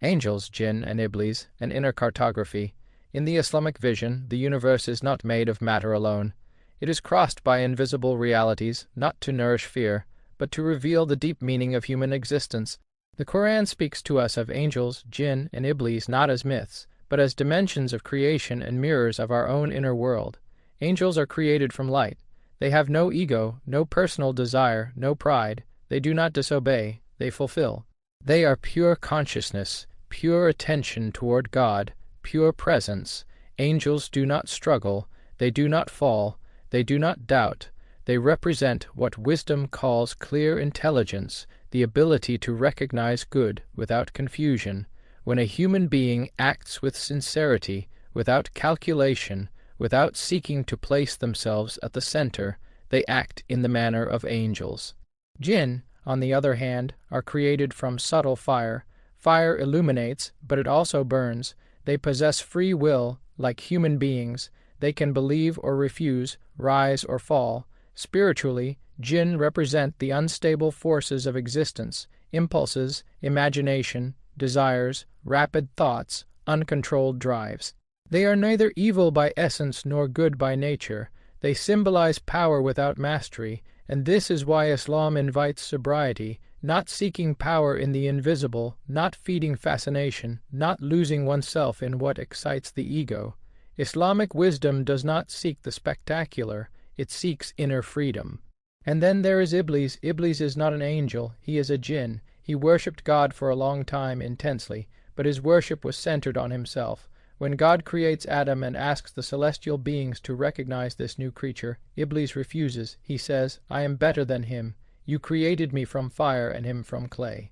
Angels, Jinn, and Iblis, an inner cartography. In the Islamic vision, the universe is not made of matter alone. It is crossed by invisible realities, not to nourish fear, but to reveal the deep meaning of human existence. The Quran speaks to us of angels, Jinn, and Iblis not as myths, but as dimensions of creation and mirrors of our own inner world. Angels are created from light. They have no ego, no personal desire, no pride. They do not disobey, they fulfill. They are pure consciousness, pure attention toward God, pure presence. Angels do not struggle, they do not fall, they do not doubt. They represent what wisdom calls clear intelligence, the ability to recognize good without confusion. When a human being acts with sincerity, without calculation, without seeking to place themselves at the center, they act in the manner of angels. Jinn, on the other hand, are created from subtle fire. Fire illuminates, but it also burns. They possess free will, like human beings. They can believe or refuse, rise or fall. Spiritually, Jinn represent the unstable forces of existence, impulses, imagination, desires, rapid thoughts, uncontrolled drives. They are neither evil by essence nor good by nature. They symbolize power without mastery, and this is why Islam invites sobriety, not seeking power in the invisible, not feeding fascination, not losing oneself in what excites the ego. Islamic wisdom does not seek the spectacular, it seeks inner freedom. And then there is Iblis. Iblis is not an angel, he is a jinn. He worshipped God for a long time intensely, but his worship was centered on himself. When God creates Adam and asks the celestial beings to recognize this new creature, Iblis refuses. He says, "I am better than him. You created me from fire and him from clay."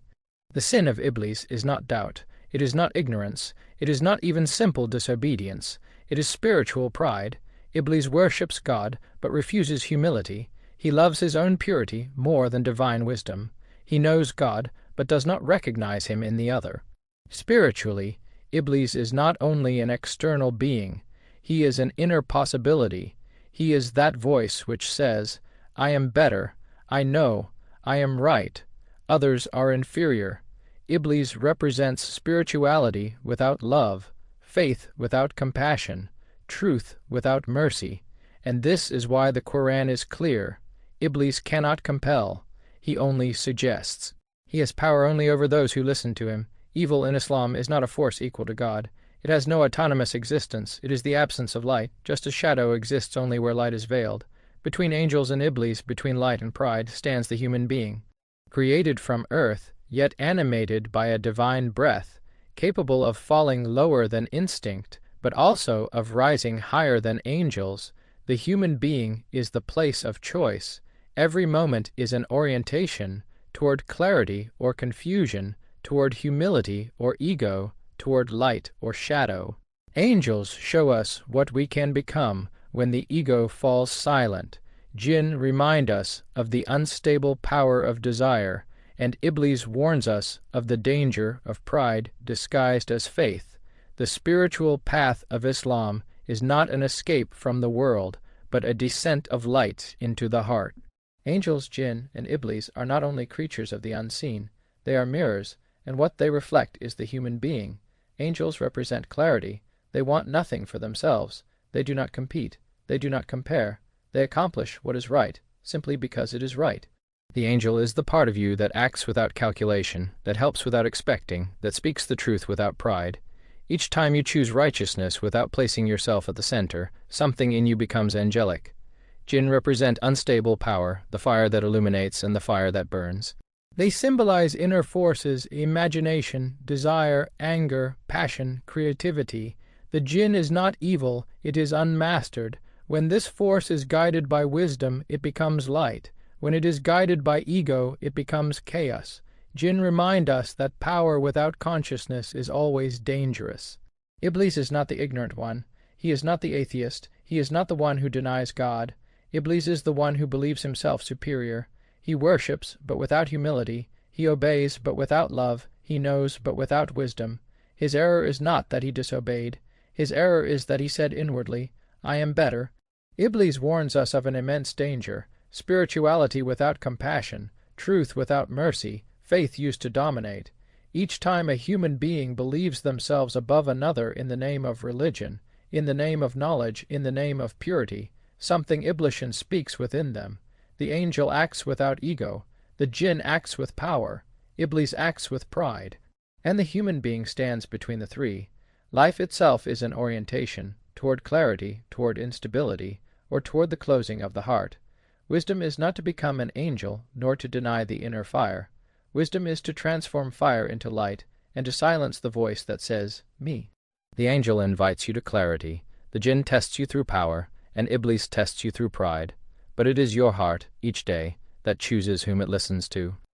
The sin of Iblis is not doubt. It is not ignorance. It is not even simple disobedience. It is spiritual pride. Iblis worships God, but refuses humility. He loves his own purity more than divine wisdom. He knows God, but does not recognize him in the other. Spiritually, Iblis is not only an external being, he is an inner possibility. He is that voice which says, "I am better, I know, I am right, others are inferior." Iblis represents spirituality without love, faith without compassion, truth without mercy, and this is why the Quran is clear. Iblis cannot compel, he only suggests. He has power only over those who listen to him. Evil in Islam is not a force equal to God. It has no autonomous existence. It is the absence of light, just as shadow exists only where light is veiled. Between angels and Iblis, between light and pride, stands the human being. Created from earth, yet animated by a divine breath, capable of falling lower than instinct, but also of rising higher than angels, the human being is the place of choice. Every moment is an orientation toward clarity or confusion, toward humility or ego, toward light or shadow. Angels show us what we can become when the ego falls silent. Jinn remind us of the unstable power of desire, and Iblis warns us of the danger of pride disguised as faith. The spiritual path of Islam is not an escape from the world, but a descent of light into the heart. Angels, Jinn, and Iblis are not only creatures of the unseen, they are mirrors, and what they reflect is the human being. Angels represent clarity. They want nothing for themselves. They do not compete. They do not compare. They accomplish what is right, simply because it is right. The angel is the part of you that acts without calculation, that helps without expecting, that speaks the truth without pride. Each time you choose righteousness without placing yourself at the center, something in you becomes angelic. Jinn represent unstable power, the fire that illuminates and the fire that burns. They symbolize inner forces, imagination, desire, anger, passion, creativity. The jinn is not evil, it is unmastered. When this force is guided by wisdom, it becomes light. When it is guided by ego, it becomes chaos. Jinn remind us that power without consciousness is always dangerous. Iblis is not the ignorant one. He is not the atheist. He is not the one who denies God. Iblis is the one who believes himself superior. He worships, but without humility. He obeys, but without love. He knows, but without wisdom. His error is not that he disobeyed. His error is that he said inwardly, "I am better." Iblis warns us of an immense danger: spirituality without compassion, truth without mercy, faith used to dominate. Each time a human being believes themselves above another in the name of religion, in the name of knowledge, in the name of purity, something Iblisian speaks within them. The angel acts without ego, the Jinn acts with power, Iblis acts with pride, and the human being stands between the three. Life itself is an orientation, toward clarity, toward instability, or toward the closing of the heart. Wisdom is not to become an angel, nor to deny the inner fire. Wisdom is to transform fire into light, and to silence the voice that says, me. The angel invites you to clarity, the Jinn tests you through power, and Iblis tests you through pride. But it is your heart, each day, that chooses whom it listens to.